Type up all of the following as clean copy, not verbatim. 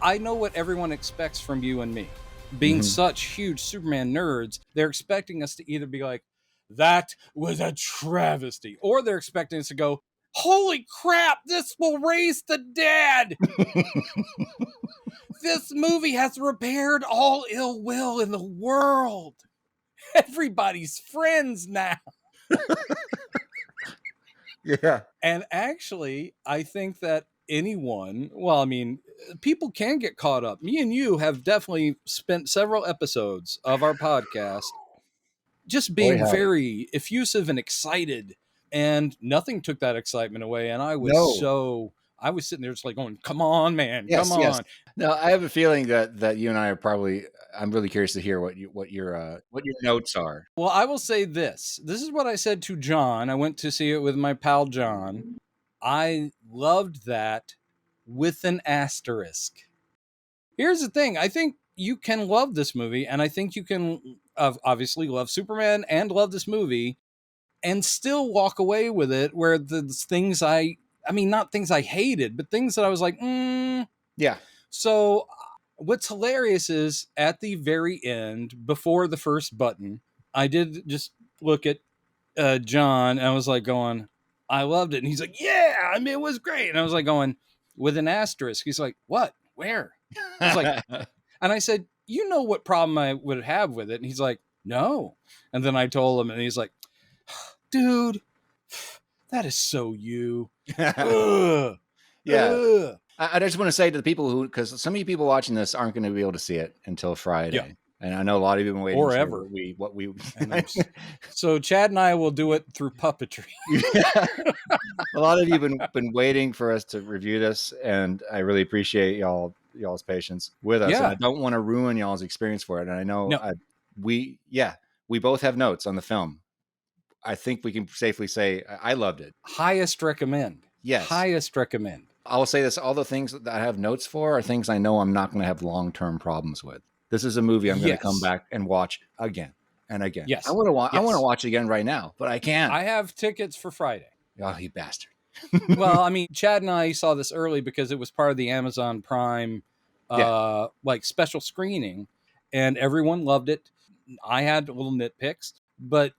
I know what everyone expects from you and me. Being such huge Superman nerds, they're expecting us to either be like, that was a travesty, or they're expecting us to go, holy crap, this will raise the dead. This movie has repaired all ill will in the world. Everybody's friends now. Yeah. And actually, I think that anyone, well, I mean, people can get caught up. Me and you have definitely spent several episodes of our podcast just being very effusive and excited, and nothing took that excitement away. And I was I was sitting there just like going, come on, man, come on. No, I have a feeling that you and I are probably, I'm really curious to hear what your notes are. Well, I will say this. This is what I said to John. I went to see it with my pal John. I loved that with an asterisk. Here's the thing. I think you can love this movie, and I think you can obviously love Superman and love this movie and still walk away with it where the things I mean, not things I hated, but things that I was like, Yeah. So what's hilarious is at the very end, before the first button, I did just look at John, and I was like going, I loved it. And he's like, yeah, I mean, it was great. And I was like going, with an asterisk. He's like, what? Where? I was like, and I said, you know what problem I would have with it? And he's like, no. And then I told him, and he's like, dude, that is so you. Ugh. Yeah. Ugh. I just want to say to the people who, because some of you people watching this aren't going to be able to see it until Friday. Yeah. And I know a lot of you have been waiting or ever. What we So Chad and I will do it through puppetry. A lot of you have been waiting for us to review this, and I really appreciate y'all's patience with us. Yeah. And I don't want to ruin y'all's experience for it. And I know we both have notes on the film. I think we can safely say I loved it. Highest recommend. Yes. Highest recommend. I will say this, all the things that I have notes for are things I know I'm not going to have long-term problems with. This is a movie I'm going to come back and watch again and again. Yes. I want to watch it again right now, but I can't. I have tickets for Friday. Oh, you bastard. Well, I mean, Chad and I saw this early because it was part of the Amazon Prime like special screening, and everyone loved it. I had little nitpicks, but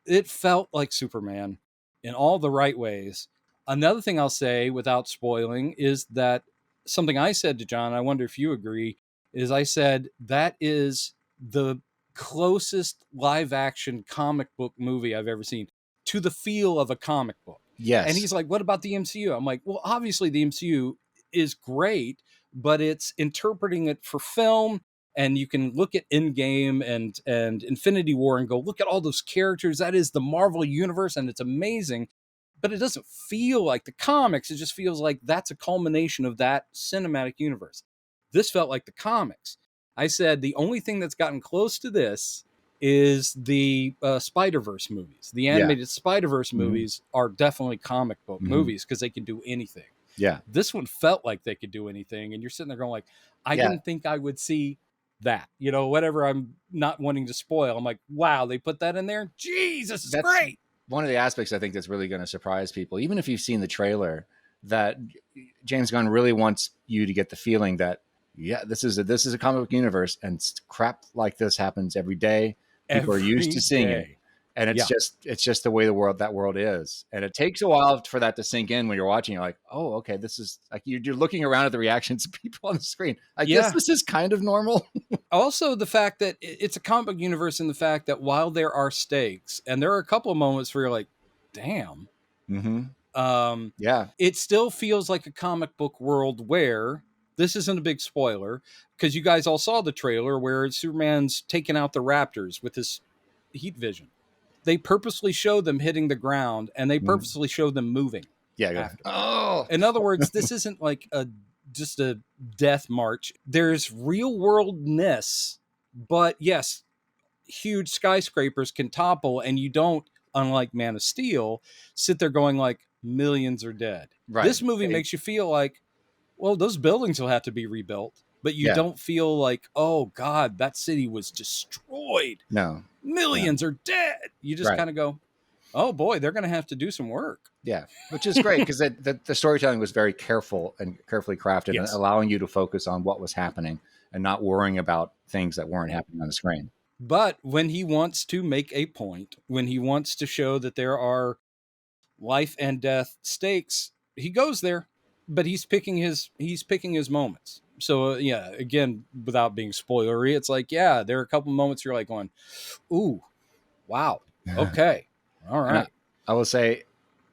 it felt like Superman in all the right ways. Another thing I'll say without spoiling is that something I said to John, I wonder if you agree, is I said that is the closest live action comic book movie I've ever seen to the feel of a comic book. Yes. And he's like, what about the MCU? I'm like, well, obviously the MCU is great, but it's interpreting it for film. And you can look at Endgame and Infinity War and go, look at all those characters. That is the Marvel universe, and it's amazing. But it doesn't feel like the comics. It just feels like that's a culmination of that cinematic universe. This felt like the comics. I said the only thing that's gotten close to this is the Spider-Verse movies. The animated Spider-Verse movies are definitely comic book movies because they can do anything. Yeah. This one felt like they could do anything. And you're sitting there going like, I didn't think I would see that. You know, whatever I'm not wanting to spoil. I'm like, wow, they put that in there? Jesus, it's great. One of the aspects I think that's really going to surprise people, even if you've seen the trailer, that James Gunn really wants you to get the feeling that, this is a comic book universe, and crap like this happens every day. People are used to seeing it, and it's just the way that world is. And it takes a while for that to sink in when you're watching. You're like, oh, okay, this is like you're looking around at the reactions of people on the screen. I guess this is kind of normal. Also, the fact that it's a comic book universe, and the fact that while there are stakes, and there are a couple of moments where you're like, damn. It still feels like a comic book world where this isn't a big spoiler because you guys all saw the trailer where Superman's taking out the Raptors with his heat vision. They purposely show them hitting the ground, and they purposely show them moving. Yeah. Oh, in other words, this isn't like just a death march. There's real worldness, but yes, huge skyscrapers can topple, and you don't, unlike Man of Steel, sit there going like millions are dead. Right. This movie makes you feel like, well, those buildings will have to be rebuilt, but you don't feel like, oh God, that city was destroyed. No. Millions are dead. You just kind of go, oh boy, they're going to have to do some work. Yeah, which is great because the storytelling was very careful and carefully crafted, and Yes. allowing you to focus on what was happening and not worrying about things that weren't happening on the screen. But when he wants to make a point, when he wants to show that there are life and death stakes, he goes there, but he's picking his moments. So yeah, again, without being spoilery, it's like, yeah, there are a couple moments you're like going, ooh, wow, okay, all And right. I will say,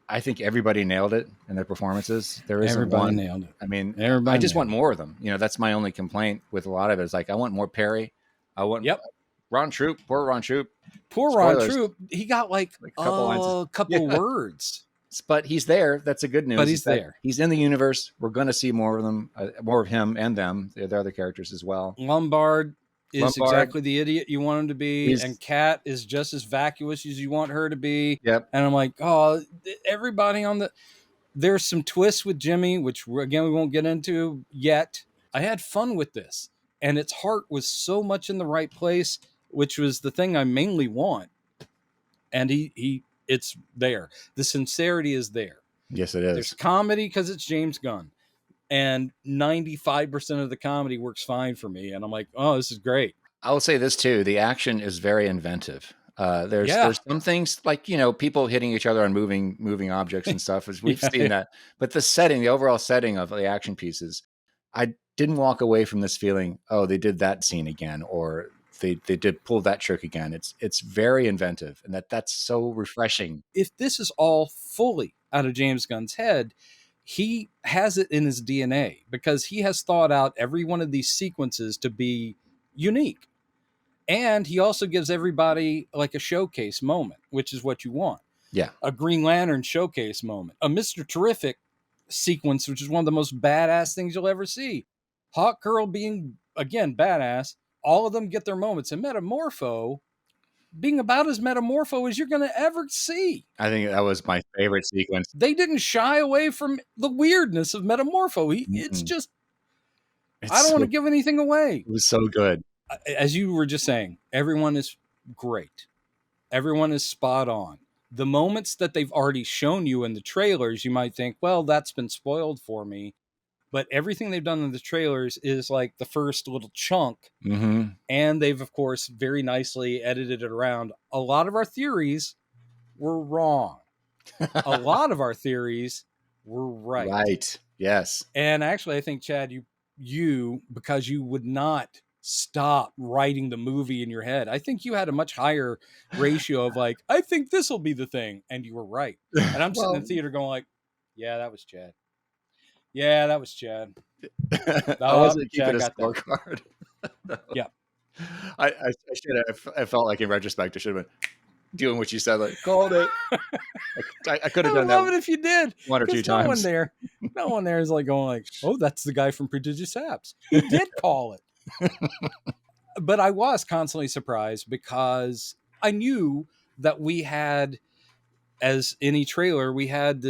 I think everybody nailed it in their performances. There isn't Everybody one. nailed it. I mean, I Everybody just want nailed it. more of them. That's my only complaint with a lot of it. Is like I want more Perry. I want Yep. Ron Troop. Poor Ron Troop. Poor Ron Spoilers. Troop, he got like Like a couple lines. a Yeah, couple words, but he's there. That's the good but news. Is he's that there. he's in the universe. We're going to see more of them, more of him and them. The other characters as well. Lombard is Lombard. exactly the idiot you want him to be, and He's Kat is just as vacuous as you want her to be. yep. And I'm like, oh, everybody on the. There's some twists with Jimmy, which again we won't get into yet. I had fun with this, and its heart was so much in the right place, which was the thing I mainly want. And it's there. The sincerity is there. Yes, it There's is. comedy because it's James Gunn, and 95% of the comedy works fine for me. And I'm like, oh, this is great. I will say this too: the action is very inventive. Yeah. There's some things like people hitting each other on moving objects and stuff, as we've Yeah, seen that. But the overall setting of the action pieces, I didn't walk away from this feeling, oh, they did that scene again, or they did pull that trick again. It's very inventive, and that's so refreshing. if this is all fully out of James Gunn's head, he has it in his DNA because he has thought out every one of these sequences to be unique. And he also gives everybody like a showcase moment, which is what you want. Yeah, A Green Lantern showcase moment, a Mr. Terrific sequence, which is one of the most badass things you'll ever see. Hawk Girl being, again, badass. All of them get their moments. And Metamorpho being about as metamorpho as you're going to ever see. I think that was my favorite sequence. They didn't shy away from the weirdness of Metamorpho. It's just, I don't want to give anything away. It was so good. As you were just saying, everyone is great. Everyone is spot on. The moments that they've already shown you in the trailers, you might think, well, that's been spoiled for me. But everything they've done in the trailers is like the first little chunk. Mm-hmm. And they've, of course, very nicely edited it around. A lot of our theories were wrong. A lot of our theories were right. Right. Yes. And actually, I think, Chad, you because you would not stop writing the movie in your head, I think you had a much higher ratio of like, I think this will be the thing. And you were right. And I'm sitting in the theater going like, yeah, that was Chad. Yeah, that was Chad. I Oh, wasn't keeping Chad a got that. scorecard. Yeah. I should have. I felt like in retrospect, I should have been doing what you said. Like called it. I could have I done would love that it if you did. one or two 'Cause times. no one there is like going like, oh, that's the guy from Prodigious Saps. He did call it. But I was constantly surprised because I knew that we had, as any trailer, we had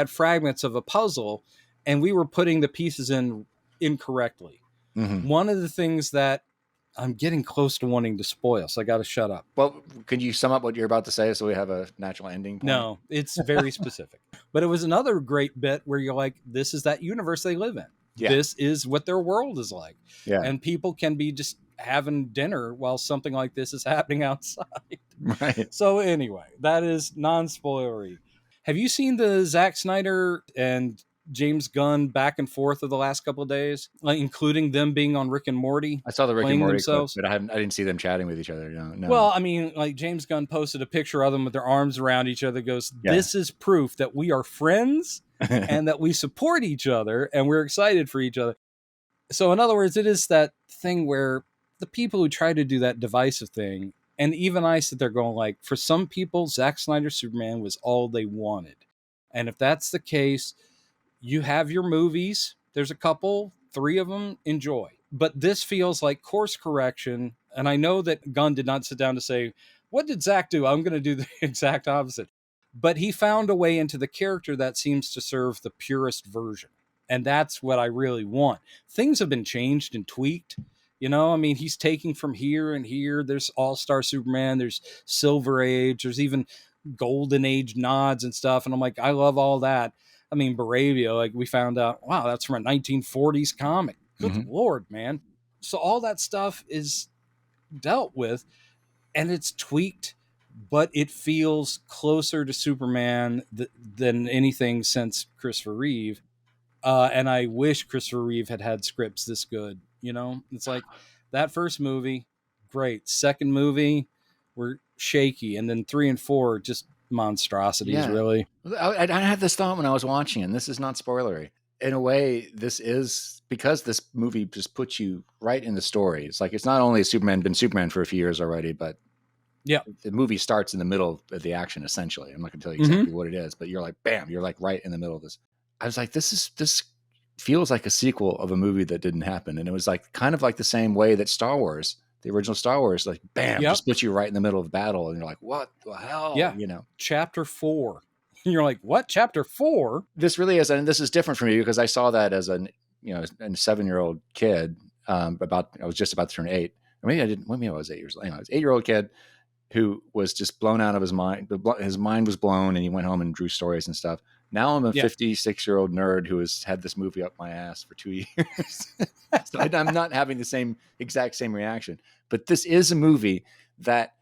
fragments of a puzzle and we were putting the pieces in incorrectly. Mm-hmm. One of the things that I'm getting close to wanting to spoil, so I got to shut up. Well, could you sum up what you're about to say so we have a natural ending point? No, it's very specific. But it was another great bit where you're like, this is that universe they live in. Yeah. This is what their world is like. Yeah. And people can be just having dinner while something like this is happening outside. Right. So anyway, that is non-spoilery. Have you seen the Zack Snyder and James Gunn back and forth of the last couple of days, like including them being on Rick and Morty? I saw the Rick and playing Morty themselves? clip, but I didn't see them chatting with each other. No. Well, I mean, like James Gunn posted a picture of them with their arms around each other. Goes, this is proof that we are friends and that we support each other and we're excited for each other. So in other words, it is that thing where the people who try to do that divisive thing, and even I sit there going like, for some people, Zack Snyder's Superman was all they wanted. And if that's the case, you have your movies. There's a couple, 3 of them, enjoy. But this feels like course correction. And I know that Gunn did not sit down to say, what did Zack do? I'm going to do the exact opposite. But he found a way into the character that seems to serve the purest version. And that's what I really want. Things have been changed and tweaked. You know, I mean, he's taking from here and here. There's All-Star Superman. There's Silver Age. There's even golden age nods and stuff. And I'm like, I love all that. I mean, Baravia, like we found out, wow, that's from a 1940s comic. Good Lord, man. So all that stuff is dealt with and it's tweaked, but it feels closer to Superman than anything since Christopher Reeve. And I wish Christopher Reeve had scripts this good. You know, it's like that first movie, great. Second movie, we're shaky. And then 3 and 4, just monstrosities, really. I had this thought when I was watching, and this is not spoilery. In a way, this is because this movie just puts you right in the story. It's like, it's not only Superman been Superman for a few years already, but yeah, the movie starts in the middle of the action, essentially. I'm not going to tell you exactly what it is, but you're like, bam, you're like right in the middle of this. I was like, this feels like a sequel of a movie that didn't happen. And it was like kind of like the same way that Star Wars, the original Star Wars, like bam, just puts you right in the middle of battle. And you're like, what the hell? Yeah. You know, Chapter 4. You're like, what? Chapter 4? This really is. And this is different for me because I saw that as a 7-year-old kid. I was just about to turn 8. Or maybe I didn't. Maybe I was 8 years old. Anyway, I was an 8-year-old kid who was just blown out of his mind. His mind was blown, and he went home and drew stories and stuff. Now I'm a 56-year-old nerd who has had this movie up my ass for 2 years. So I'm not having the exact same reaction. But this is a movie that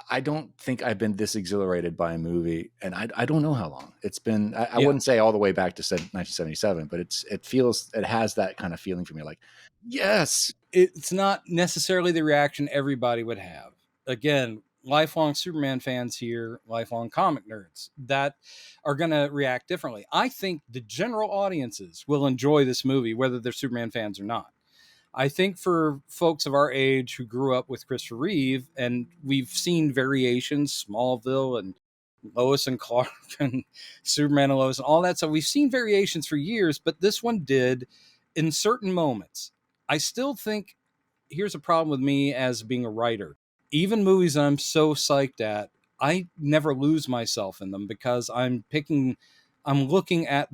I don't think I've been this exhilarated by a movie, and I don't know how long it's been. I wouldn't say all the way back to 1977, but it has that kind of feeling for me. Like, yes, it's not necessarily the reaction everybody would have. Again, lifelong Superman fans here, lifelong comic nerds that are going to react differently. I think the general audiences will enjoy this movie, whether they're Superman fans or not. I think for folks of our age who grew up with Christopher Reeve, and we've seen variations, Smallville and Lois and Clark and Superman and Lois and all that stuff. We've seen variations for years, but this one did in certain moments. I still think here's a problem with me as being a writer. Even movies I'm so psyched at, I never lose myself in them because I'm looking at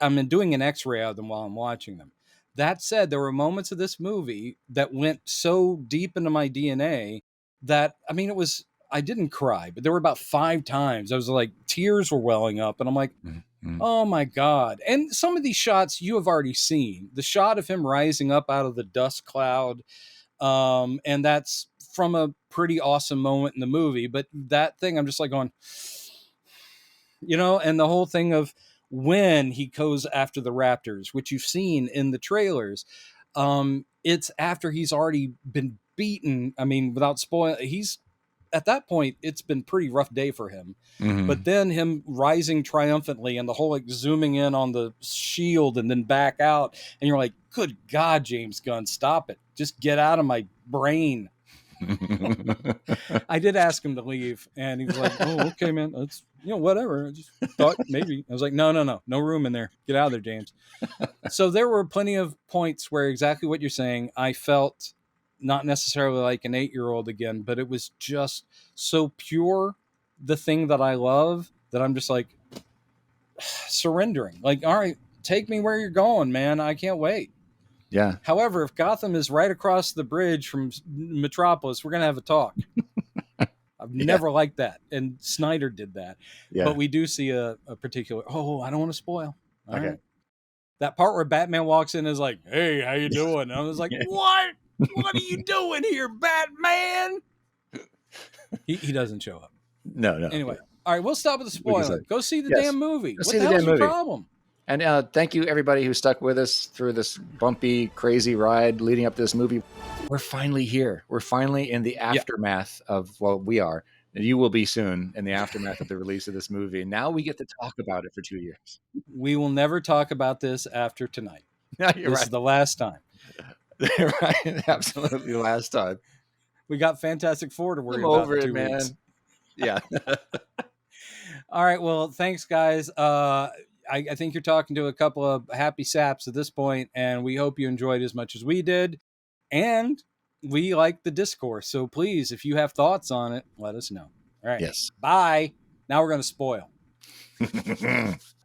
I'm doing an x-ray of them while I'm watching them. That said, there were moments of this movie that went so deep into my DNA that, I mean, I didn't cry, but there were about 5 times I was like, tears were welling up and I'm like, oh my God. And some of these shots you have already seen. The shot of him rising up out of the dust cloud, and that's from a pretty awesome moment in the movie. But that thing, I'm just like going, and the whole thing of when he goes after the Raptors, which you've seen in the trailers, it's after he's already been beaten. I mean, without spoiling, he's at that point, it's been pretty rough day for him. But then him rising triumphantly and the whole like zooming in on the shield and then back out. And you're like, good God, James Gunn, stop it. Just get out of my brain. I did ask him to leave and he was like, oh, okay, man. That's, whatever. I just thought maybe. I was like, no room in there. Get out of there, James. So there were plenty of points where exactly what you're saying, I felt not necessarily like an 8-year-old again, but it was just so pure, the thing that I love, that I'm just like surrendering. Like, all right, take me where you're going, man. I can't wait. Yeah. However, if Gotham is right across the bridge from Metropolis, we're going to have a talk. I've never liked that. And Snyder did that. Yeah. But we do see a particular, I don't want to spoil. All right. That part where Batman walks in is like, hey, how you doing? And I was like, what? What are you doing here, Batman? He doesn't show up. No. Anyway, all right, we'll stop with the spoiler. Go see the damn movie. Go what the hell's your problem? And thank you, everybody who stuck with us through this bumpy, crazy ride leading up to this movie. We're finally here. We're finally in the aftermath of, we are. And you will be soon in the aftermath of the release of this movie. And now we get to talk about it for 2 years. We will never talk about this after tonight. No, this is the last time. Right, absolutely the last time. We got Fantastic Four to worry about over for 2 it, man. weeks. Yeah. All right. Well, thanks, guys. I think you're talking to a couple of happy saps at this point, and we hope you enjoyed as much as we did. And we like the discourse. So please, if you have thoughts on it, let us know. All right. Yes. Bye. Now we're going to spoil.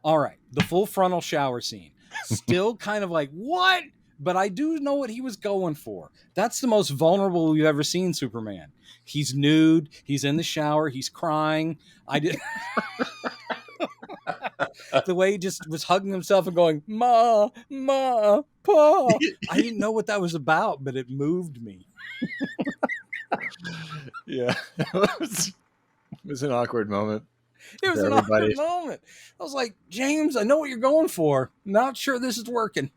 All right. The full frontal shower scene. Still kind of like, what? but I do know what he was going for. That's the most vulnerable we've ever seen Superman. He's nude. He's in the shower. He's crying. I did the way he just was hugging himself and going, "Ma, ma, pa." I didn't know what that was about, but it moved me. Yeah, it was an awkward moment. It was an awkward moment. I was like, James, I know what you're going for. Not sure this is working.